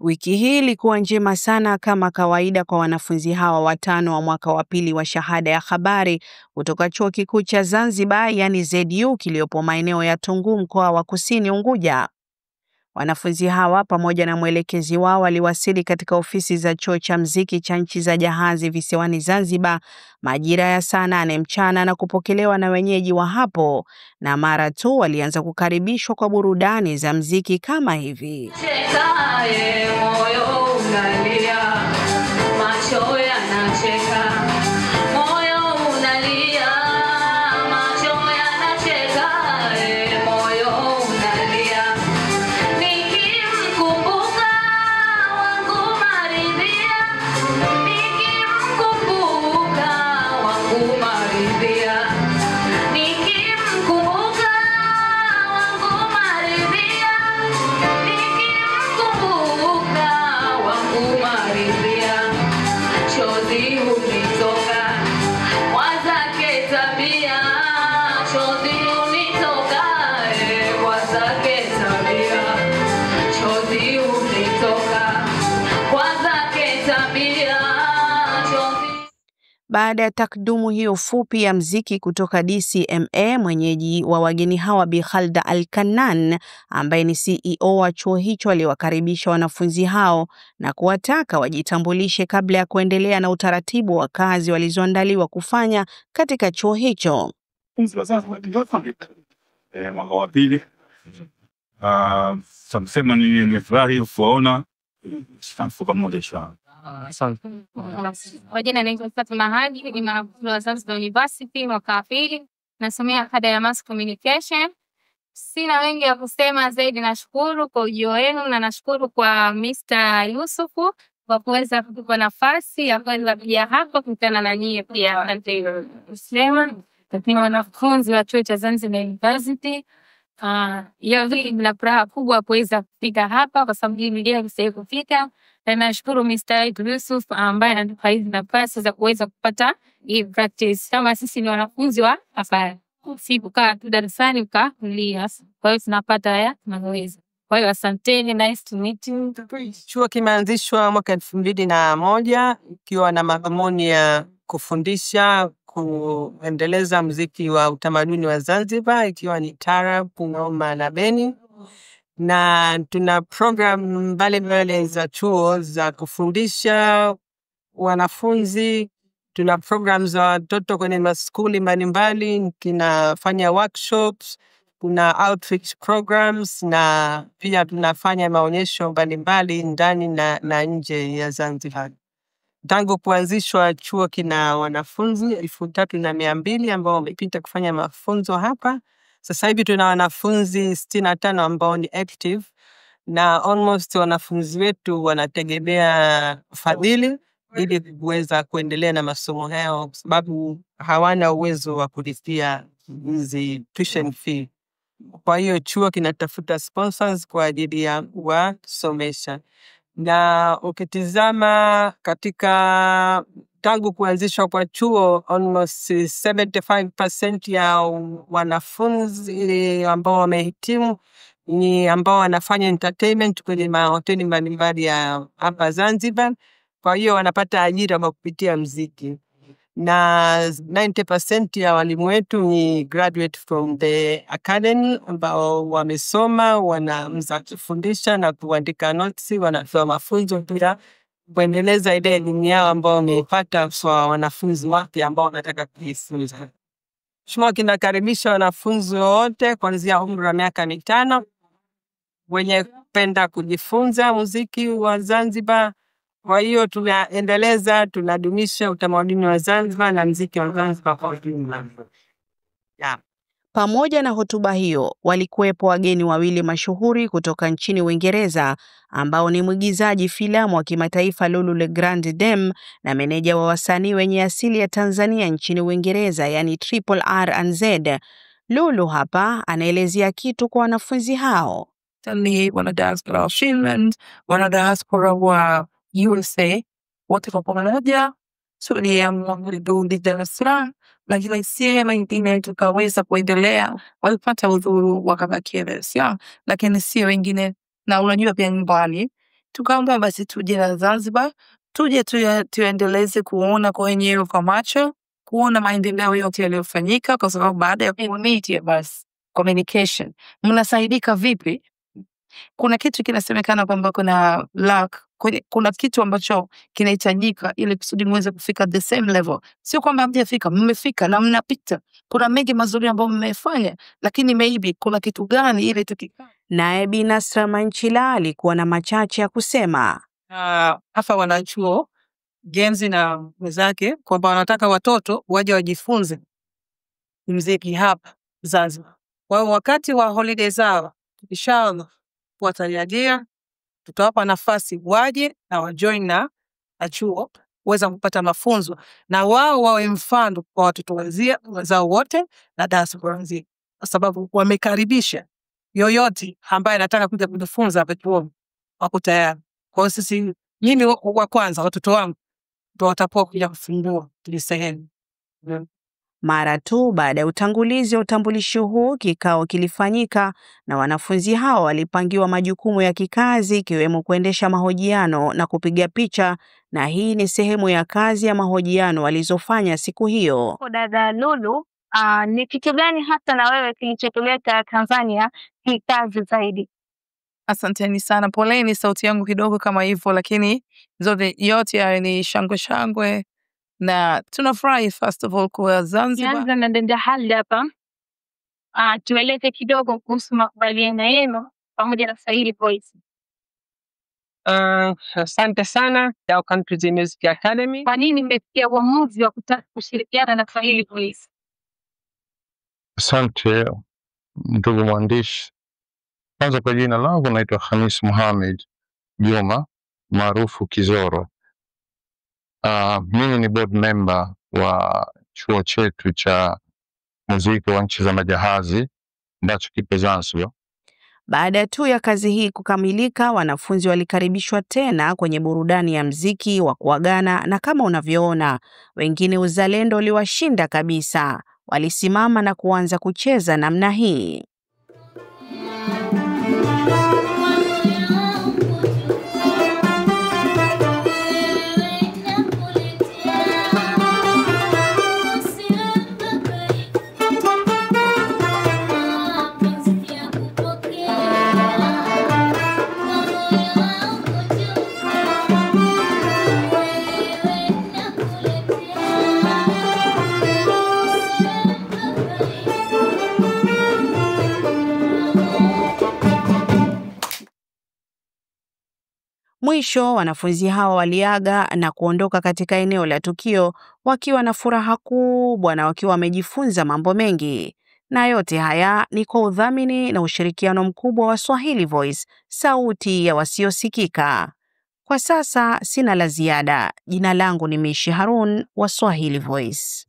Wiki hii ilikuwa njema sana kama kawaida kwa wanafunzi hawa watano wa mwaka wa pili wa shahada ya habari kutoka Chuo Kikuu cha Zanzibar yani ZU kiliopo maeneo ya Tunguu mkoa wa Kusini Unguja. Wanafunzi hawa pamoja na mwelekezi wao waliwasili katika ofisi za Chuo cha Muziki cha Nchi za Jahazi visiwani Zanzibar majira ya saa 8 mchana na kupokelewa na wenyeji wa hapo, na mara tu walianza kukaribishwa kwa burudani za muziki kama hivi. Baada ya takdumu hiyo fupi ya mziki kutoka DCMA, mwenyeji wa wageni hawa Bi Khalda Al-Kannan ambaye ni CEO wa chuo hicho aliwakaribisha wanafunzi hao na kuwataka wajitambulishe kabla ya kuendelea na utaratibu wa kazi walizoandaliwa kufanya katika chuo hicho. Mwaka wa pili. Samsema nimefurahi kuona mfuko mmoja sana. Kwa jina naitwa Fatma Hadi, ni mwanafunzi wa Zanzibar University mwaka wa pili, nasomea kada ya Mass Communication. Sina wengi ya kusema zaidi, nashukuru kwa ujio wenu na nashukuru kwa Mr. Yusufu kwa kuweza kutupa nafasi ya kuweza kuja hapa kukutana na nyinyi pia. Asante kusema kwa wanafunzi wa chuo cha Zanzibar University. Nina furaha kubwa kuweza kufika hapa kwa sababu niliye kusaidia kufika, na nashukuru Mr. Yusuf ambaye anatupa hizi nafasi za kuweza kupata hii practice kama sisi ni wanafunzi wa hapa, si kukaa tu darasani kulia. Kwa hiyo tunapata haya mazoezi. Kwa hiyo asanteni, nice to meet you. Chuo kimeanzishwa mwaka 2001 ikiwa na madhumuni ya kufundisha kuendeleza muziki wa utamaduni wa Zanzibar ikiwa ni taarab, ngoma na beni, na tuna program mbalimbali za chuo za kufundisha wanafunzi. Tuna program za watoto kwenye maskuli mbalimbali, tunafanya workshops, kuna outreach programs, na pia tunafanya maonyesho mbalimbali ndani na nje ya Zanzibar. Tangu kuanzishwa chuo kina wanafunzi 3200 ambao wamepita kufanya mafunzo hapa. Sasa hivi tuna wanafunzi 65 ambao ni active, na almost wanafunzi wetu wanategemea fadhili ili kuweza kuendelea na masomo yao kwa sababu hawana uwezo wa kulipia hizi tuition fee. Kwa hiyo chuo kinatafuta sponsors kwa ajili ya kuwasomesha. Na ukitizama katika tangu kuanzishwa kwa chuo, almost 75% ya wanafunzi ambao wamehitimu ni ambao wanafanya entertainment kwenye mahoteli mbalimbali ya hapa Zanzibar. Kwa hiyo wanapata ajira kwa kupitia muziki. Na 90% ya walimu wetu ni graduate from the academy ambao wamesoma, wanaanza kufundisha na kuandika notes, wanatoa mafunzo pia kuendeleza ile elimu yao ambao wamepata kwa wanafunzi wapya ambao wanataka kujifunza. Chuo kinakaribisha wanafunzi wote kuanzia umri wa miaka 5 wenye kupenda kujifunza muziki wa Zanzibar. Kwa hiyo tunaendeleza, tunadumisha utamaduni wa Zanzibar na muziki wa Zanzibar kwa ujumla. Pamoja na hotuba hiyo, walikuwepo wageni wawili mashuhuri kutoka nchini Uingereza ambao ni mwigizaji filamu wa kimataifa Lulu Le Grande Dame na meneja wa wasanii wenye asili ya Tanzania nchini Uingereza yani Triple R&Z. Lulu hapa anaelezea kitu kwa wanafunzi hao. Ni wanadiaspora wa Finland, wanadiaspora wa USA, wote kwa pamoja tuliamua kurudi Dar es Salaam, lakini sehemu nyingine tukaweza kuendelea, walipata udhuru wakabaki Dar es Salaam, lakini sio wengine. Na unajua pia nyumbani tukaamua basi tuje na Zanzibar, tuje tuendeleze kuona kwa wenyewe kwa macho, kuona maendeleo yote yaliyofanyika, kwa sababu baada ya media basi communication mnasaidika vipi? Kuna kitu kinasemekana kwamba kuna lack, kuna kitu ambacho kinahitajika ili kusudi muweze kufika the same level. Sio kwamba hamjafika, mmefika na mnapita. Kuna mengi mazuri ambayo mmefanya, lakini maybe kuna kitu gani ile tukikaa. Naye Bi Nasra Manchila alikuwa na machache ya kusema. Hapa wanachuo Genzi na wenzake kwamba wanataka watoto waje wajifunze muziki hapa Zanzibar. Kwa wakati wa holiday zao, inshallah wataliajia, tutawapa nafasi waje na wajoin na chuo waweza kupata mafunzo na wao wawe mfano kwa watoto wenzao wote na diaspora nzima, kwa sababu wamekaribisha yoyote ambaye anataka kuja kujifunza hapa chuo, wako tayari. Kwa hiyo sisi nyinyi wa kwanza, watoto wangu ndio watapoa kuja kufungua tulisehemu. Mara tu baada ya utangulizi wa utambulisho huu, kikao kilifanyika na wanafunzi hao walipangiwa majukumu ya kikazi, ikiwemo kuendesha mahojiano na kupiga picha, na hii ni sehemu ya kazi ya mahojiano walizofanya siku hiyo. Dada Lulu, ni kitu gani hata na wewe kilichotuleta Tanzania kikazi zaidi? Asanteni sana, poleni sauti yangu kidogo kama hivyo, lakini zote yote haya ni shangwe na tunafurahi first of all kwa Zanzibar. Yanza na dada hali hapa. Tueleze kidogo kuhusu makubaliano yenu pamoja na Swahili Voice. Asante sana ya Country Music Academy. Kwa nini mmefikia uamuzi wa kutaka kushirikiana na Swahili Voice? Asante ndugu mwandishi. Kwanza kwa jina langu naitwa Khamis Mohamed Juma maarufu Kizoro. Mimi ni board member wa chuo chetu cha muziki wa nchi za majahazi ambacho kipo Zanzibar. Baada tu ya kazi hii kukamilika, wanafunzi walikaribishwa tena kwenye burudani ya mziki wa kuagana, na kama unavyoona, wengine uzalendo uliwashinda kabisa. Walisimama na kuanza kucheza namna hii. Mwisho wanafunzi hawa waliaga na kuondoka katika eneo la tukio wakiwa na furaha kubwa na wakiwa wamejifunza mambo mengi. Na yote haya ni kwa udhamini na ushirikiano mkubwa wa Swahili Voice, sauti ya wasiosikika. Kwa sasa sina la ziada. Jina langu ni Mishi Harun wa Swahili Voice.